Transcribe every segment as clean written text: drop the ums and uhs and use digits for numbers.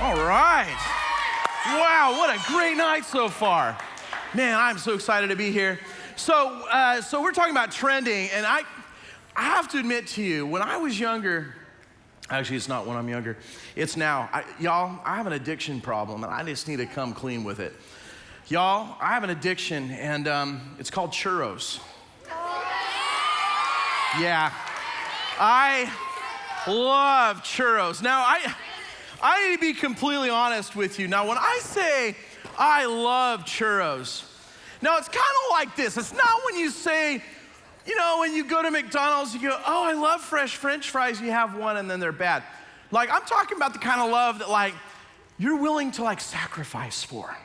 All right. Wow, what a great night so far. Man, I'm so excited to be here. So we're talking about trending, and I have to admit to you, when I was younger, actually it's not when I'm younger, it's now. Y'all, I have an addiction problem, and I just need to come clean with it. Y'all, I have an addiction, and it's called churros. Yeah, I love churros. Now, I need to be completely honest with you. Now, when I say I love churros, now it's kind of like this. It's not when you say, you know, when you go to McDonald's, you go, oh, I love fresh French fries, you have one and then they're bad. Like, I'm talking about the kind of love that, like, you're willing to, like, sacrifice for.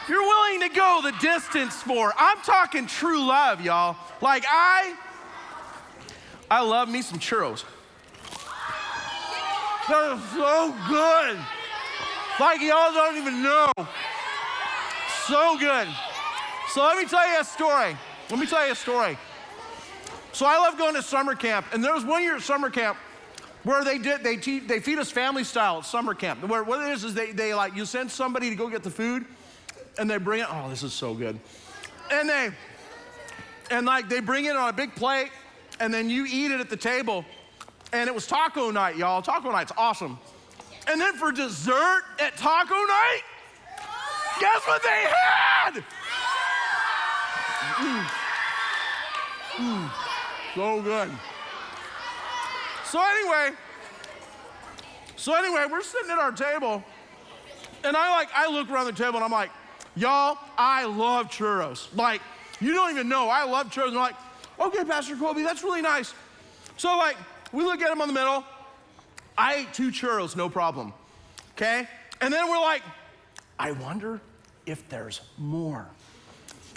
You're willing to go the distance for. I'm talking true love, y'all. Like, I love me some churros. They're so good. Like, y'all don't even know. So good. So let me tell you a story. So I love going to summer camp, and there was one year at summer camp where they feed us family style at summer camp. Where what it is they like, you send somebody to go get the food, and they bring it. Oh, this is so good. And they bring it on a big plate, and then you eat it at the table. And it was taco night, y'all. Taco night's awesome. And then for dessert at taco night, guess what they had? So good. So anyway, we're sitting at our table, and I look around the table, and I'm like, y'all, I love churros. Like, you don't even know, I love churros. And I'm like, okay, Pastor Colby, that's really nice. So, like, we look at them in the middle. I ate 2 churros, no problem, okay? And then we're like, I wonder if there's more.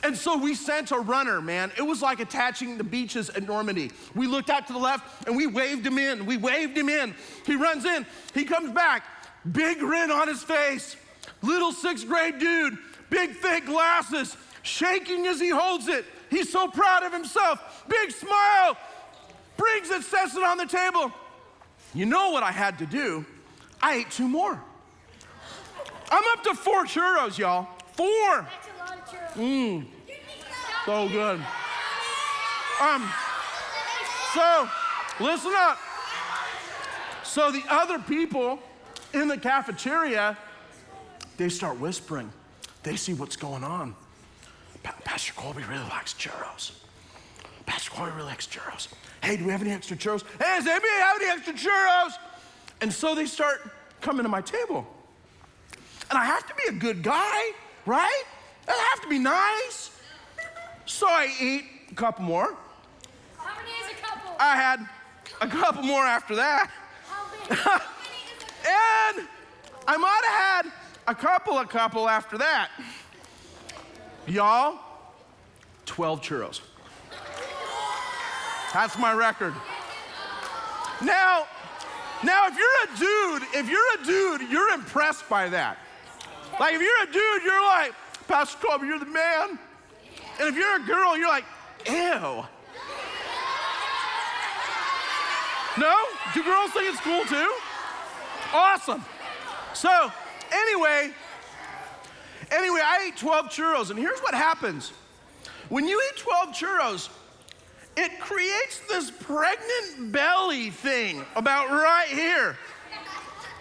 And so we sent a runner, man. It was like attaching the beaches at Normandy. We looked out to the left, and we waved him in. He runs in. He comes back. Big grin on his face. Little 6th grade dude. Big, thick glasses. Shaking as he holds it. He's so proud of himself. Big smile. Brings it, sets it on the table. You know what I had to do? I ate 2 more. I'm up to 4 churros, y'all. 4. That's a lot of churros. So good. So, listen up. So the other people in the cafeteria, they start whispering. They see what's going on. Pastor Colby really likes churros. Pastor Colby really likes churros. Hey, do we have any extra churros? Hey, does anybody have any extra churros? And so they start coming to my table. And I have to be a good guy, right? I have to be nice. So I eat a couple more. How many is a couple? I had a couple more after that. How many? And I might have had a couple after that. Y'all, 12 churros. That's my record. Now, if you're a dude, you're impressed by that. Like, if you're a dude, you're like, Pastor Colby, you're the man. And if you're a girl, you're like, ew. No? Do girls think it's cool too? Awesome. So, anyway, I ate 12 churros, and here's what happens. When you eat 12 churros, it creates this pregnant belly thing about right here.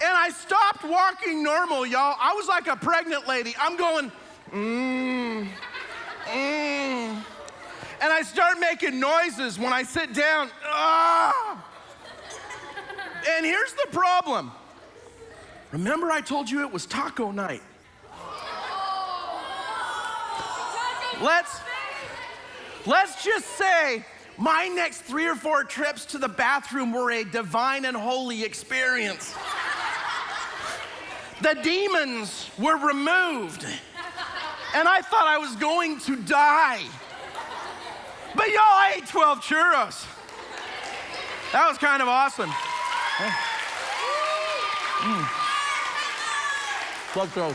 And I stopped walking normal, y'all. I was like a pregnant lady. I'm going, And I start making noises when I sit down. Ah! And here's the problem. Remember I told you it was taco night. Let's just say my next 3 or 4 trips to the bathroom were a divine and holy experience. The demons were removed, and I thought I was going to die. But y'all, I ate 12 churros. That was kind of awesome. Let's go.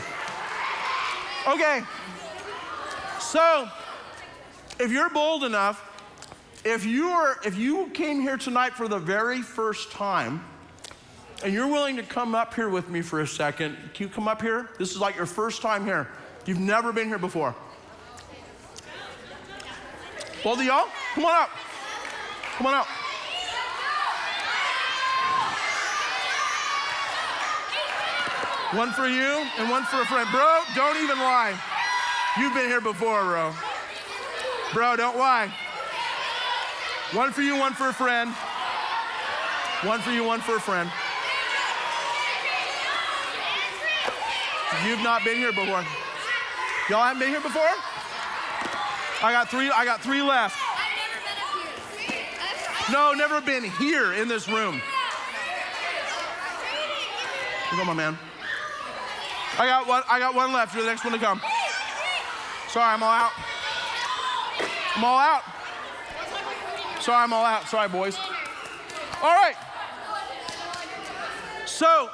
Okay, so if you're bold enough, if you came here tonight for the very first time, and you're willing to come up here with me for a second, can you come up here? This is like your first time here. You've never been here before. Both of y'all, come on out. Come on out. One for you and one for a friend. Bro, don't even lie. You've been here before, bro. Bro, don't lie. One for you, one for a friend. One for you, one for a friend. You've not been here before. Y'all haven't been here before? I got three left. No, never been here in this room. Here you go, my man. I got one left. You're the next one to come. Sorry, I'm all out. I'm all out. Sorry, I'm all out. Sorry, boys. All right. So,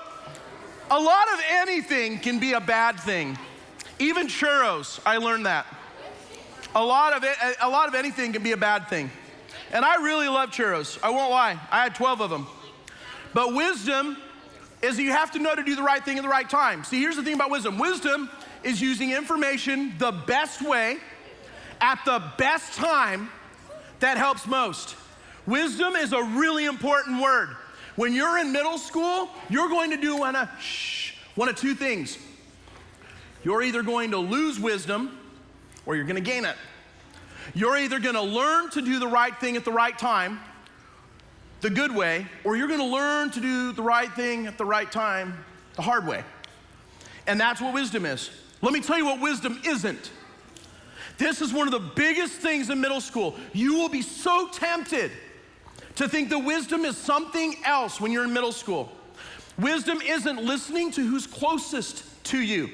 a lot of anything can be a bad thing. Even churros, I learned that. A lot of anything can be a bad thing. And I really love churros. I won't lie. I had 12 of them. But wisdom is you have to know to do the right thing at the right time. See, here's the thing about wisdom. Wisdom is using information the best way at the best time that helps most. Wisdom is a really important word. When you're in middle school, you're going to do one of two things. You're either going to lose wisdom or you're going to gain it. You're either going to learn to do the right thing at the right time, the good way, or you're going to learn to do the right thing at the right time, the hard way. And that's what wisdom is. Let me tell you what wisdom isn't. This is one of the biggest things in middle school. You will be so tempted to think that wisdom is something else when you're in middle school. Wisdom isn't listening to who's closest to you.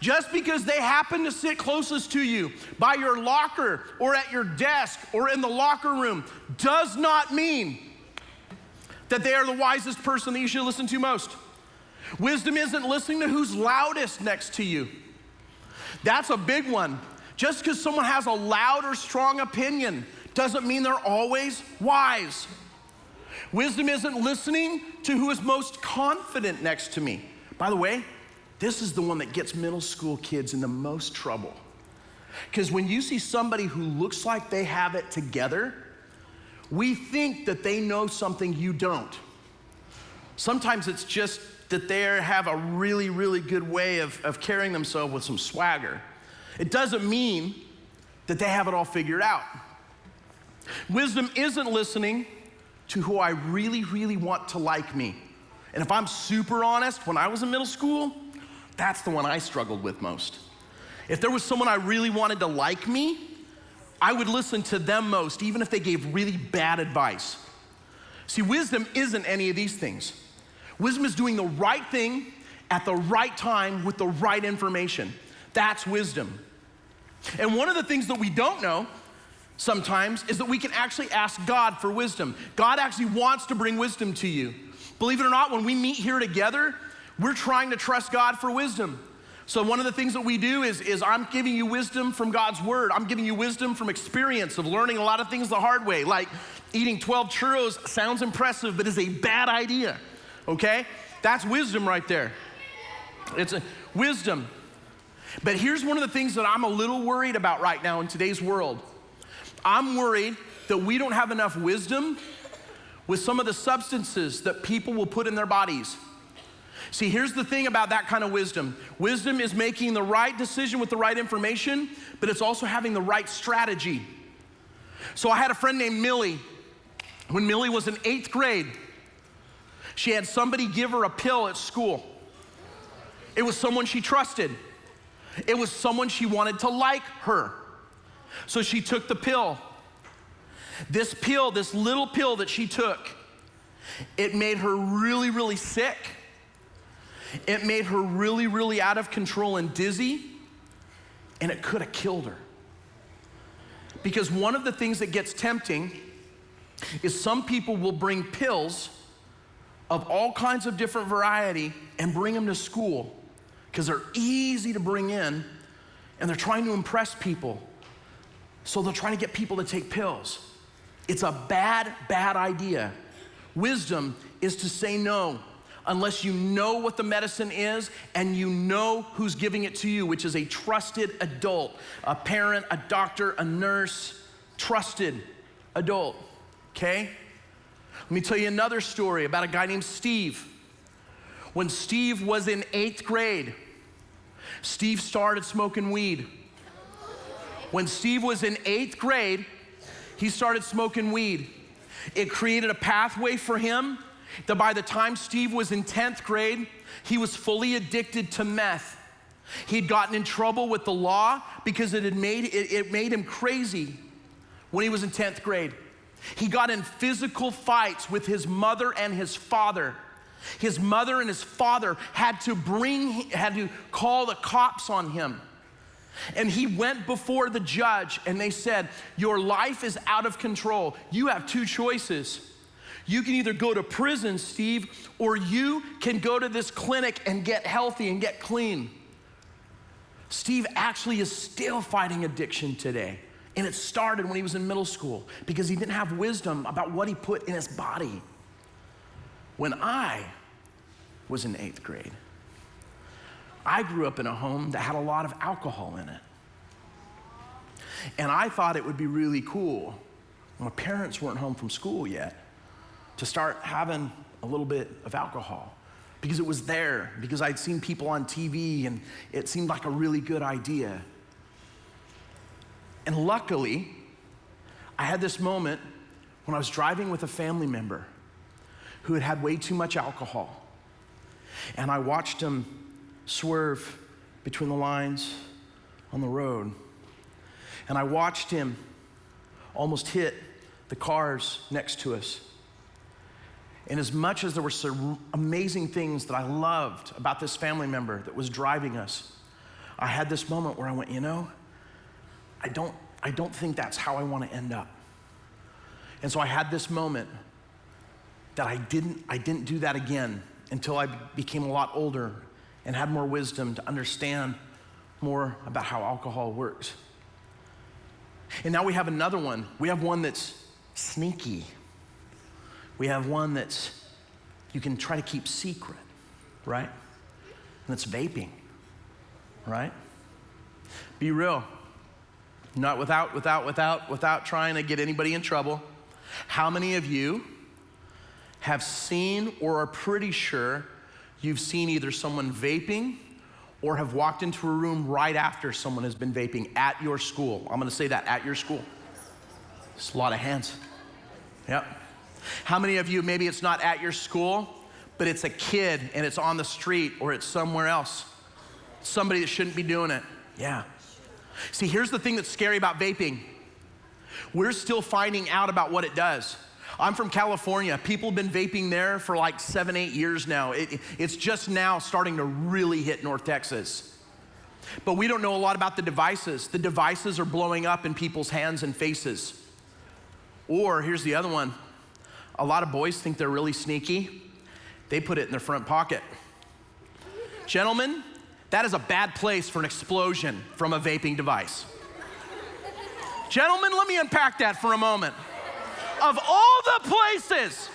Just because they happen to sit closest to you by your locker or at your desk or in the locker room does not mean that they are the wisest person that you should listen to most. Wisdom isn't listening to who's loudest next to you. That's a big one. Just because someone has a loud or strong opinion doesn't mean they're always wise. Wisdom isn't listening to who is most confident next to me. By the way, this is the one that gets middle school kids in the most trouble. Because when you see somebody who looks like they have it together, we think that they know something you don't. Sometimes it's just that they have a really, really good way of carrying themselves with some swagger. It doesn't mean that they have it all figured out. Wisdom isn't listening to who I really, really want to like me. And if I'm super honest, when I was in middle school, that's the one I struggled with most. If there was someone I really wanted to like me, I would listen to them most, even if they gave really bad advice. See, wisdom isn't any of these things. Wisdom is doing the right thing at the right time with the right information. That's wisdom. And one of the things that we don't know sometimes is that we can actually ask God for wisdom. God actually wants to bring wisdom to you. Believe it or not, when we meet here together, we're trying to trust God for wisdom. So one of the things that we do is I'm giving you wisdom from God's word. I'm giving you wisdom from experience of learning a lot of things the hard way. Like eating 12 churros sounds impressive, but is a bad idea, okay? That's wisdom right there. It's a wisdom. But here's one of the things that I'm a little worried about right now in today's world. I'm worried that we don't have enough wisdom with some of the substances that people will put in their bodies. See, here's the thing about that kind of wisdom. Wisdom is making the right decision with the right information, but it's also having the right strategy. So I had a friend named Millie. When Millie was in 8th grade, she had somebody give her a pill at school. It was someone she trusted. It was someone she wanted to like her. So she took the pill. This pill, this little pill that she took, it made her really, really sick. It made her really, really out of control and dizzy, and it could have killed her. Because one of the things that gets tempting is some people will bring pills of all kinds of different variety and bring them to school because they're easy to bring in, and they're trying to impress people. So they're trying to get people to take pills. It's a bad, bad idea. Wisdom is to say no. unless you know what the medicine is and you know who's giving it to you, which is a trusted adult, a parent, a doctor, a nurse, trusted adult, okay? Let me tell you another story about a guy named Steve. When Steve was in 8th grade, Steve started smoking weed. When Steve was in 8th grade, he started smoking weed. It created a pathway for him that by the time Steve was in 10th grade, he was fully addicted to meth. He'd gotten in trouble with the law because it made him crazy when he was in 10th grade. He got in physical fights with his mother and his father. His mother and his father had to call the cops on him. And he went before the judge and they said, your life is out of control. You have two choices. You can either go to prison, Steve, or you can go to this clinic and get healthy and get clean. Steve actually is still fighting addiction today. And it started when he was in middle school because he didn't have wisdom about what he put in his body. When I was in 8th grade, I grew up in a home that had a lot of alcohol in it. And I thought it would be really cool when my parents weren't home from school yet to start having a little bit of alcohol because it was there, because I'd seen people on TV and it seemed like a really good idea. And luckily, I had this moment when I was driving with a family member who had had way too much alcohol. And I watched him swerve between the lines on the road. And I watched him almost hit the cars next to us. And as much as there were some amazing things that I loved about this family member that was driving us, I had this moment where I went, I don't think that's how I want to end up. And so I had this moment that I didn't do that again until I became a lot older and had more wisdom to understand more about how alcohol works. And now we have another one. We have one that's sneaky. We have one that's you can try to keep secret, right? And that's vaping, right? Be real. Not without trying to get anybody in trouble. How many of you have seen or are pretty sure you've seen either someone vaping or have walked into a room right after someone has been vaping at your school? I'm gonna say that, at your school. It's a lot of hands. Yep. How many of you, maybe it's not at your school, but it's a kid and it's on the street or it's somewhere else? Somebody that shouldn't be doing it. Yeah. See, here's the thing that's scary about vaping. We're still finding out about what it does. I'm from California. People have been vaping there for like 7-8 years now. It's just now starting to really hit North Texas. But we don't know a lot about the devices. The devices are blowing up in people's hands and faces. Or here's the other one. A lot of boys think they're really sneaky. They put it in their front pocket. Gentlemen, that is a bad place for an explosion from a vaping device. Gentlemen, let me unpack that for a moment. Of all the places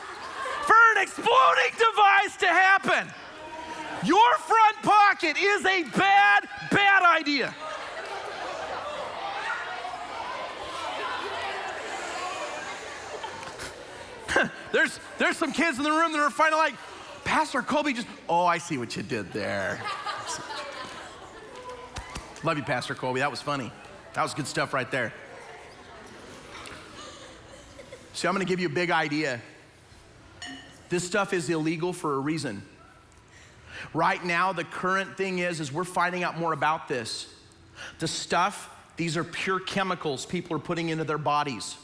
for an exploding device to happen, your front pocket is a bad, bad idea. There's some kids in the room that are finally like, Pastor Colby I see what you did there. Love you, Pastor Colby. That was funny. That was good stuff right there. See, I'm gonna give you a big idea. This stuff is illegal for a reason. Right now, the current thing is we're finding out more about this. The stuff, these are pure chemicals people are putting into their bodies.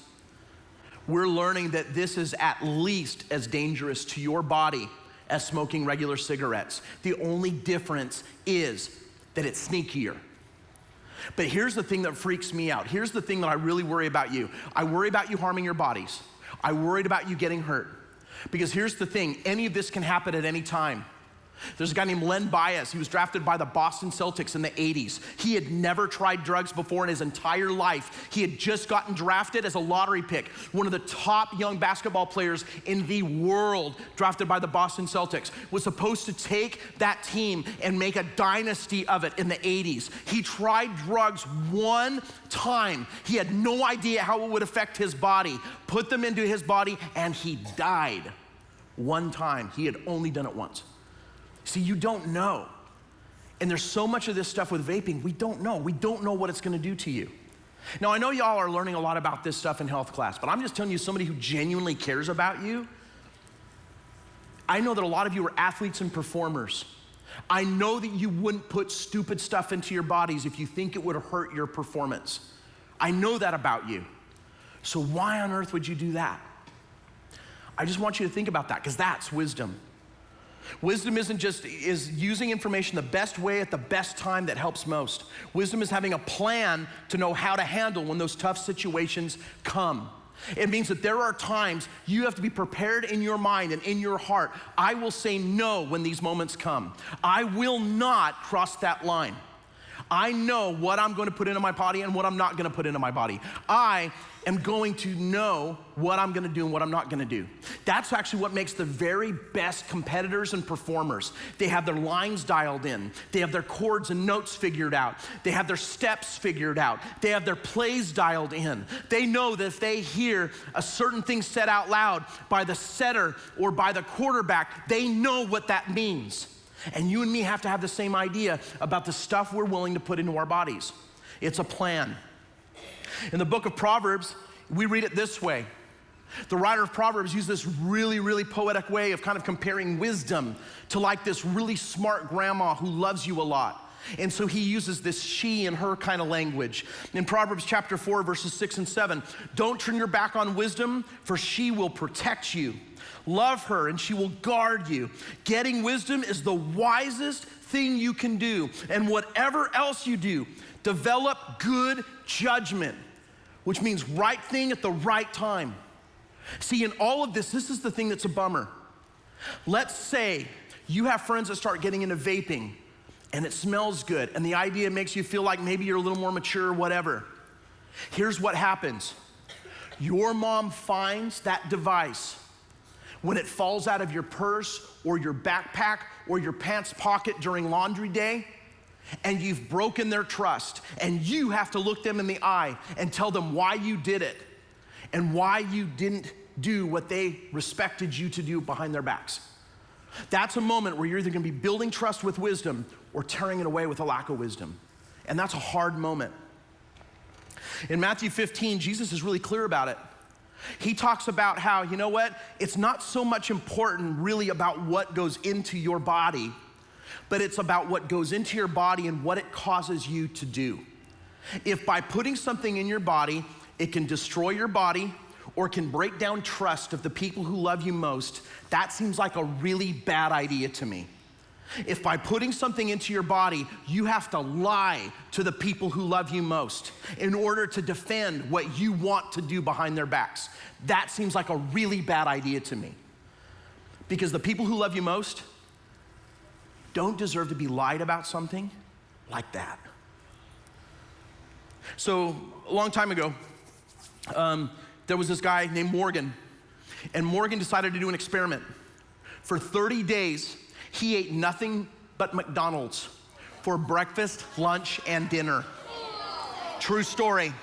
We're learning that this is at least as dangerous to your body as smoking regular cigarettes. The only difference is that it's sneakier. But here's the thing that freaks me out. Here's the thing that I really worry about you. I worry about you harming your bodies. I worried about you getting hurt. Because here's the thing, any of this can happen at any time. There's a guy named Len Bias. He was drafted by the Boston Celtics in the 80s. He had never tried drugs before in his entire life. He had just gotten drafted as a lottery pick, one of the top young basketball players in the world, drafted by the Boston Celtics, was supposed to take that team and make a dynasty of it in the 80s. He tried drugs one time. He had no idea how it would affect his body, put them into his body, and he died one time. He had only done it once. See, you don't know. And there's so much of this stuff with vaping, we don't know. We don't know what it's gonna do to you. Now, I know y'all are learning a lot about this stuff in health class, but I'm just telling you, somebody who genuinely cares about you, I know that a lot of you are athletes and performers. I know that you wouldn't put stupid stuff into your bodies if you think it would hurt your performance. I know that about you. So why on earth would you do that? I just want you to think about that, because that's wisdom. Wisdom is using information the best way at the best time that helps most. Wisdom is having a plan to know how to handle when those tough situations come. It means that there are times you have to be prepared in your mind and in your heart. I will say no when these moments come. I will not cross that line. I know what I'm going to put into my body and what I'm not going to put into my body. I am going to know what I'm going to do and what I'm not going to do. That's actually what makes the very best competitors and performers. They have their lines dialed in. They have their chords and notes figured out. They have their steps figured out. They have their plays dialed in. They know that if they hear a certain thing said out loud by the setter or by the quarterback, they know what that means. And you and me have to have the same idea about the stuff we're willing to put into our bodies. It's a plan. In the book of Proverbs, we read it this way. The writer of Proverbs used this really, really poetic way of kind of comparing wisdom to like this really smart grandma who loves you a lot. And so he uses this she and her kind of language. In Proverbs chapter 4, verses 6 and 7, don't turn your back on wisdom, for she will protect you. Love her and she will guard you. Getting wisdom is the wisest thing you can do. And whatever else you do, develop good judgment, which means right thing at the right time. See, in all of this is the thing that's a bummer. Let's say you have friends that start getting into vaping and it smells good and the idea makes you feel like maybe you're a little more mature or whatever. Here's what happens. Your mom finds that device when it falls out of your purse or your backpack or your pants pocket during laundry day, and you've broken their trust, and you have to look them in the eye and tell them why you did it and why you didn't do what they respected you to do behind their backs. That's a moment where you're either gonna be building trust with wisdom or tearing it away with a lack of wisdom. And that's a hard moment. In Matthew 15, Jesus is really clear about it. He talks about how, you know what? It's not so much important really about what goes into your body, but it's about what goes into your body and what it causes you to do. If by putting something in your body, it can destroy your body or can break down trust of the people who love you most, that seems like a really bad idea to me. If by putting something into your body, you have to lie to the people who love you most in order to defend what you want to do behind their backs, that seems like a really bad idea to me. Because the people who love you most don't deserve to be lied about something like that. So a long time ago, there was this guy named Morgan, and Morgan decided to do an experiment. For 30 days, he ate nothing but McDonald's for breakfast, lunch, and dinner. True story.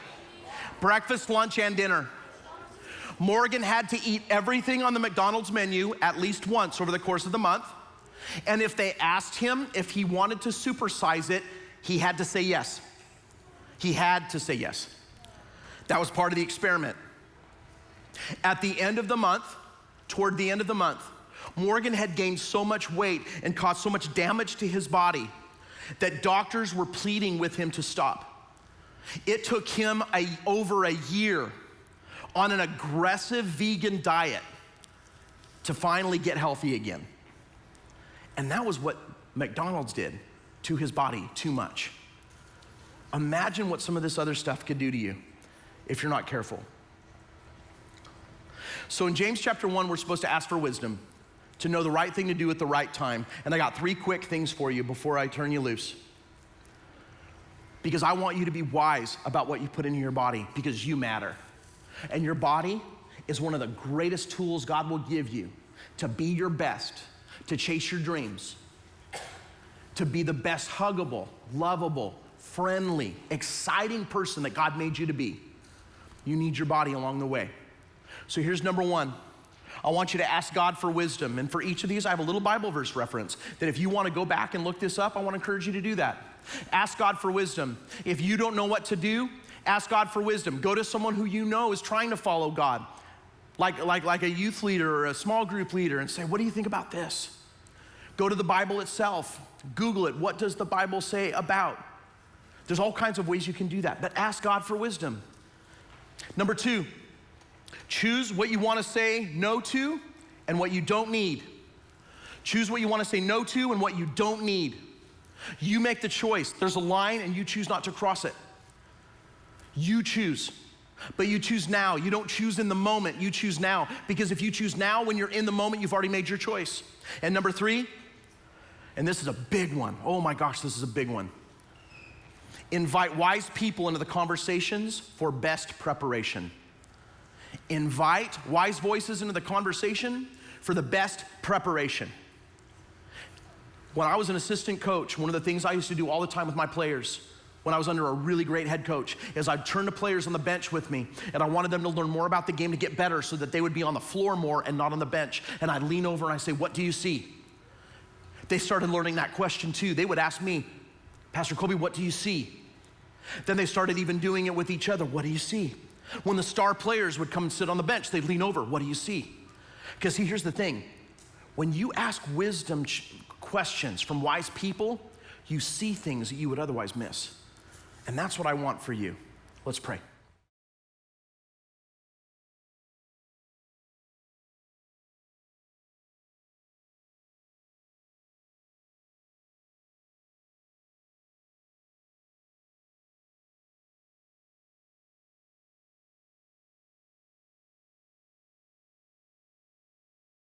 Breakfast, lunch, and dinner. Morgan had to eat everything on the McDonald's menu at least once over the course of the month. And if they asked him if he wanted to supersize it, he had to say yes. He had to say yes. That was part of the experiment. At the end of the month, toward the end of the month, Morgan had gained so much weight and caused so much damage to his body that doctors were pleading with him to stop. It took him over a year on an aggressive vegan diet to finally get healthy again. And that was what McDonald's did to his body too much. Imagine what some of this other stuff could do to you if you're not careful. So in James chapter 1, we're supposed to ask for wisdom. to know the right thing to do at the right time. And I got 3 quick things for you before I turn you loose. Because I want you to be wise about what you put into your body, because you matter. And your body is one of the greatest tools God will give you to be your best, to chase your dreams, to be the best huggable, lovable, friendly, exciting person that God made you to be. You need your body along the way. So here's number 1. I want you to ask God for wisdom. And for each of these, I have a little Bible verse reference that if you want to go back and look this up, I want to encourage you to do that. Ask God for wisdom. If you don't know what to do, ask God for wisdom. Go to someone who you know is trying to follow God, like a youth leader or a small group leader, and say, what do you think about this? Go to the Bible itself. Google it. What does the Bible say about? There's all kinds of ways you can do that, but ask God for wisdom. Number 2, choose what you want to say no to and what you don't need. Choose what you want to say no to and what you don't need. You make the choice. There's a line and you choose not to cross it. You choose, but you choose now. You don't choose in the moment, you choose now. Because if you choose now when you're in the moment, you've already made your choice. And number 3, and this is a big one. Oh my gosh, this is a big one. Invite wise people into the conversations for best preparation. Invite wise voices into the conversation for the best preparation. When I was an assistant coach, one of the things I used to do all the time with my players, when I was under a really great head coach, is I'd turn to players on the bench with me, and I wanted them to learn more about the game to get better so that they would be on the floor more and not on the bench. And I'd lean over and I'd say, what do you see? They started learning that question too. They would ask me, Pastor Colby, what do you see? Then they started even doing it with each other. What do you see? When the star players would come and sit on the bench, they'd lean over. What do you see? Because see, here's the thing. When you ask wisdom questions from wise people, you see things that you would otherwise miss. And that's what I want for you. Let's pray.